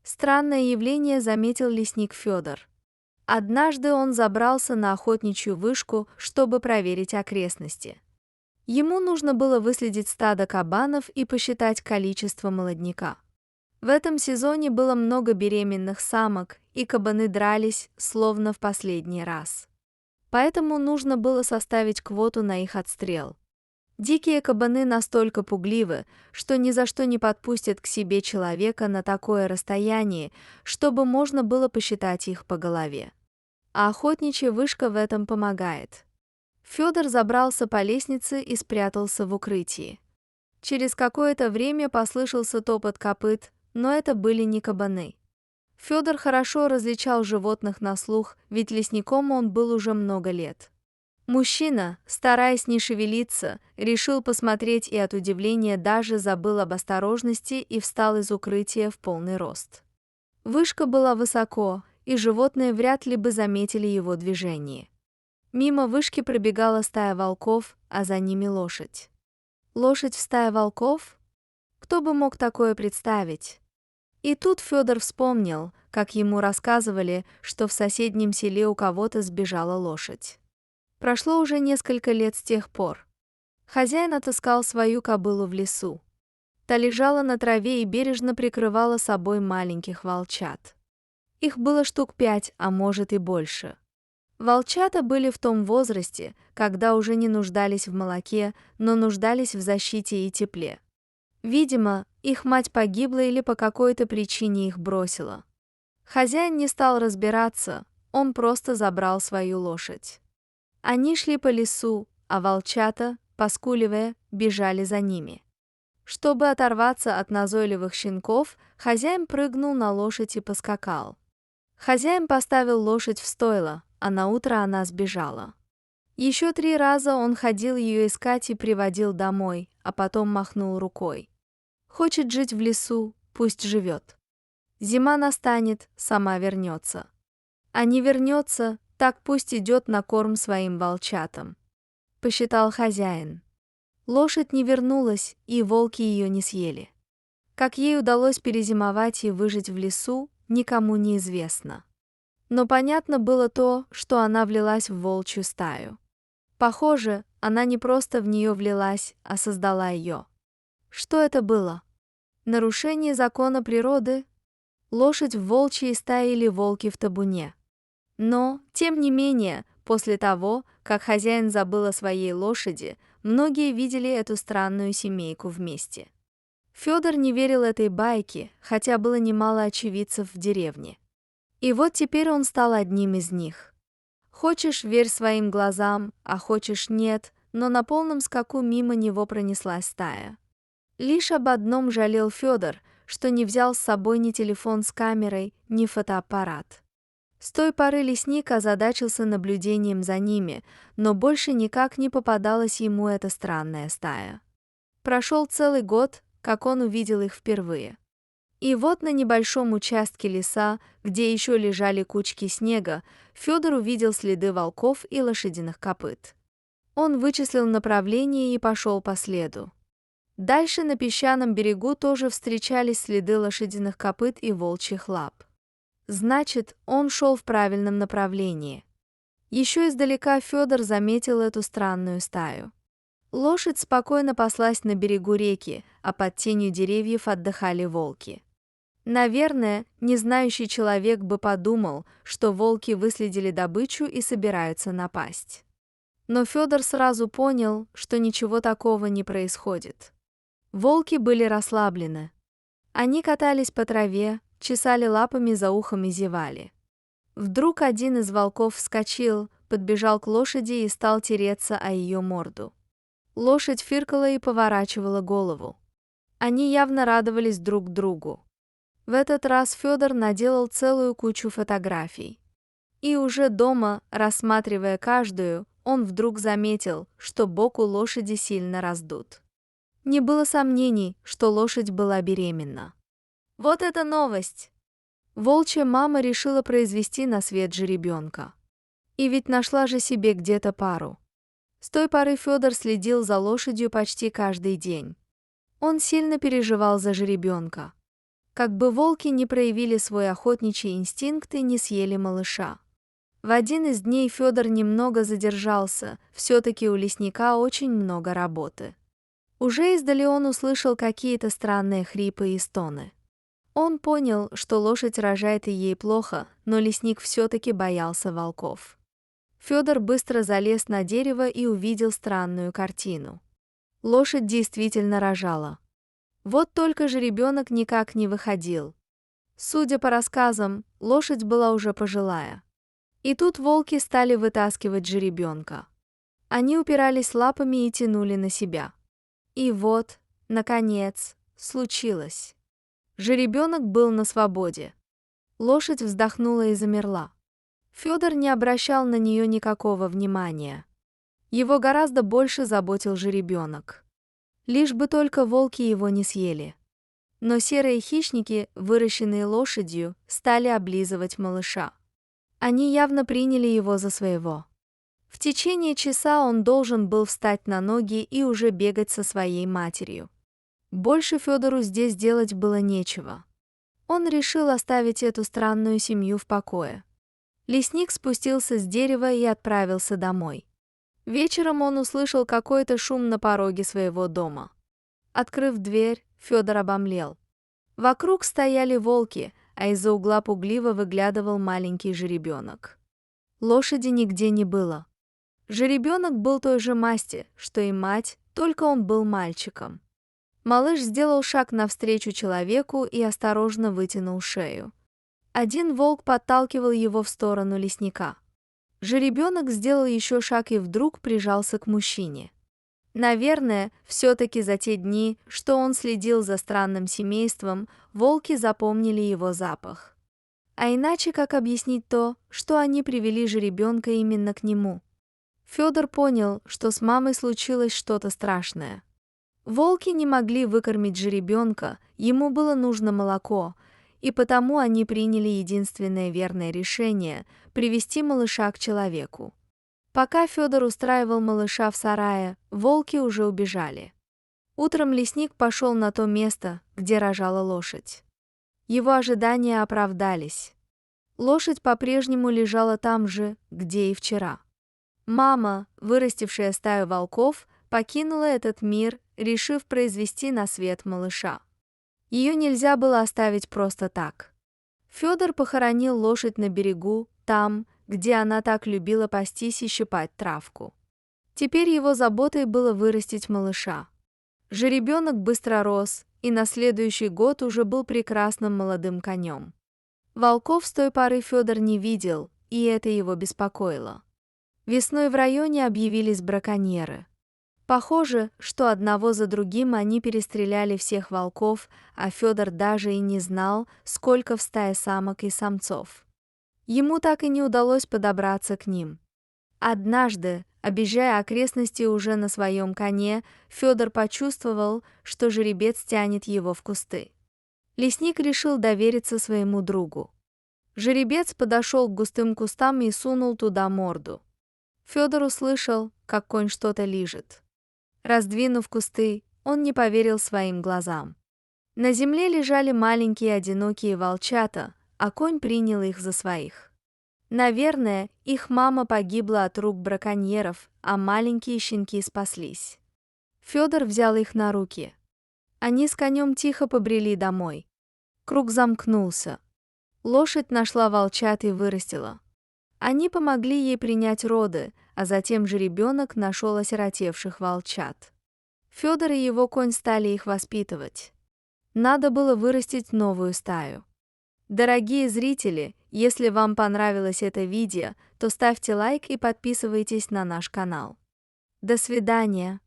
Странное явление заметил лесник Федор. Однажды он забрался на охотничью вышку, чтобы проверить окрестности. Ему нужно было выследить стадо кабанов и посчитать количество молодняка. В этом сезоне было много беременных самок, и кабаны дрались, словно в последний раз. Поэтому нужно было составить квоту на их отстрел. Дикие кабаны настолько пугливы, что ни за что не подпустят к себе человека на такое расстояние, чтобы можно было посчитать их по голове. А охотничья вышка в этом помогает. Федор забрался по лестнице и спрятался в укрытии. Через какое-то время послышался топот копыт, но это были не кабаны. Федор хорошо различал животных на слух, ведь лесником он был уже много лет. Мужчина, стараясь не шевелиться, решил посмотреть и от удивления даже забыл об осторожности и встал из укрытия в полный рост. Вышка была высоко, и животные вряд ли бы заметили его движение. Мимо вышки пробегала стая волков, а за ними лошадь. Лошадь в стае волков? Кто бы мог такое представить? И тут Федор вспомнил, как ему рассказывали, что в соседнем селе у кого-то сбежала лошадь. Прошло уже несколько лет с тех пор. Хозяин отыскал свою кобылу в лесу. Та лежала на траве и бережно прикрывала собой маленьких волчат. Их было штук 5, а может и больше. Волчата были в том возрасте, когда уже не нуждались в молоке, но нуждались в защите и тепле. Видимо, их мать погибла или по какой-то причине их бросила. Хозяин не стал разбираться, он просто забрал свою лошадь. Они шли по лесу, а волчата, поскуливая, бежали за ними. Чтобы оторваться от назойливых щенков, хозяин прыгнул на лошадь и поскакал. Хозяин поставил лошадь в стойло, а наутро она сбежала. Еще 3 раза он ходил ее искать и приводил домой, а потом махнул рукой. Хочет жить в лесу, пусть живет. Зима настанет, сама вернется. А не вернется, так пусть идет на корм своим волчатам. Посчитал хозяин. Лошадь не вернулась, и волки ее не съели. Как ей удалось перезимовать и выжить в лесу, никому не известно. Но понятно было то, что она влилась в волчью стаю. Похоже, она не просто в нее влилась, а создала ее. Что это было? Нарушение закона природы? Лошадь в волчьей стае или волки в табуне? Но, тем не менее, после того, как хозяин забыл о своей лошади, многие видели эту странную семейку вместе. Федор не верил этой байке, хотя было немало очевидцев в деревне. И вот теперь он стал одним из них. Хочешь, верь своим глазам, а хочешь, нет, но на полном скаку мимо него пронеслась стая. Лишь об одном жалел Федор, что не взял с собой ни телефон с камерой, ни фотоаппарат. С той поры лесник озадачился наблюдением за ними, но больше никак не попадалась ему эта странная стая. Прошел целый год, как он увидел их впервые. И вот на небольшом участке леса, где еще лежали кучки снега, Федор увидел следы волков и лошадиных копыт. Он вычислил направление и пошел по следу. Дальше на песчаном берегу тоже встречались следы лошадиных копыт и волчьих лап. Значит, он шел в правильном направлении. Еще издалека Федор заметил эту странную стаю. Лошадь спокойно паслась на берегу реки, а под тенью деревьев отдыхали волки. Наверное, незнающий человек бы подумал, что волки выследили добычу и собираются напасть. Но Федор сразу понял, что ничего такого не происходит. Волки были расслаблены. Они катались по траве, чесали лапами за ухом и зевали. Вдруг один из волков вскочил, подбежал к лошади и стал тереться о ее морду. Лошадь фыркала и поворачивала голову. Они явно радовались друг другу. В этот раз Федор наделал целую кучу фотографий. И уже дома, рассматривая каждую, он вдруг заметил, что бок у лошади сильно раздут. Не было сомнений, что лошадь была беременна. Вот это новость! Волчья мама решила произвести на свет жеребенка. И ведь нашла же себе где-то пару. С той поры Федор следил за лошадью почти каждый день. Он сильно переживал за жеребенка. как бы волки не проявили свой охотничий инстинкт и не съели малыша. В один из дней Федор немного задержался, все-таки у лесника очень много работы. Уже издали он услышал какие-то странные хрипы и стоны. Он понял, что лошадь рожает и ей плохо, но лесник все-таки боялся волков. Федор быстро залез на дерево и увидел странную картину. Лошадь действительно рожала. Вот только жеребенок никак не выходил. Судя по рассказам, лошадь была уже пожилая. И тут волки стали вытаскивать жеребенка. Они упирались лапами и тянули на себя. И вот, наконец, случилось. Жеребенок был на свободе. Лошадь вздохнула и замерла. Федор не обращал на нее никакого внимания. Его гораздо больше заботил жеребенок. Лишь бы только волки его не съели. Но серые хищники, выращенные лошадью, стали облизывать малыша. Они явно приняли его за своего. В течение часа он должен был встать на ноги и уже бегать со своей матерью. Больше Федору здесь делать было нечего. Он решил оставить эту странную семью в покое. Лесник спустился с дерева и отправился домой. Вечером он услышал какой-то шум на пороге своего дома. Открыв дверь, Федор обомлел. Вокруг стояли волки, а из-за угла пугливо выглядывал маленький жеребенок. Лошади нигде не было. Жеребенок был той же масти, что и мать, только он был мальчиком. Малыш сделал шаг навстречу человеку и осторожно вытянул шею. Один волк подталкивал его в сторону лесника. Жеребенок сделал еще шаг и вдруг прижался к мужчине. Наверное, все-таки за те дни, что он следил за странным семейством, волки запомнили его запах. А иначе как объяснить то, что они привели жеребенка именно к нему? Федор понял, что с мамой случилось что-то страшное. Волки не могли выкормить жеребенка, ему было нужно молоко, и потому они приняли единственное верное решение – привести малыша к человеку. Пока Федор устраивал малыша в сарае, волки уже убежали. Утром лесник пошел на то место, где рожала лошадь. Его ожидания оправдались. Лошадь по-прежнему лежала там же, где и вчера. Мама, вырастившая стаю волков, покинула этот мир, решив произвести на свет малыша. Ее нельзя было оставить просто так. Федор похоронил лошадь на берегу, там, где она так любила пастись и щипать травку. Теперь его заботой было вырастить малыша. Жеребенок быстро рос, и на следующий год уже был прекрасным молодым конем. Волков с той поры Федор не видел, и это его беспокоило. Весной в районе объявились браконьеры. Похоже, что одного за другим они перестреляли всех волков, а Федор даже и не знал, сколько в стае самок и самцов. Ему так и не удалось подобраться к ним. Однажды, объезжая окрестности уже на своем коне, Федор почувствовал, что жеребец тянет его в кусты. Лесник решил довериться своему другу. Жеребец подошел к густым кустам и сунул туда морду. Федор услышал, как конь что-то лижет. Раздвинув кусты, он не поверил своим глазам. На земле лежали маленькие одинокие волчата, а конь принял их за своих. Наверное, их мама погибла от рук браконьеров, а маленькие щенки спаслись. Федор взял их на руки. Они с конем тихо побрели домой. Круг замкнулся. Лошадь нашла волчат и вырастила. Они помогли ей принять роды, а затем жеребенок нашел осиротевших волчат. Федор и его конь стали их воспитывать. Надо было вырастить новую стаю. Дорогие зрители, если вам понравилось это видео, то ставьте лайк и подписывайтесь на наш канал. До свидания!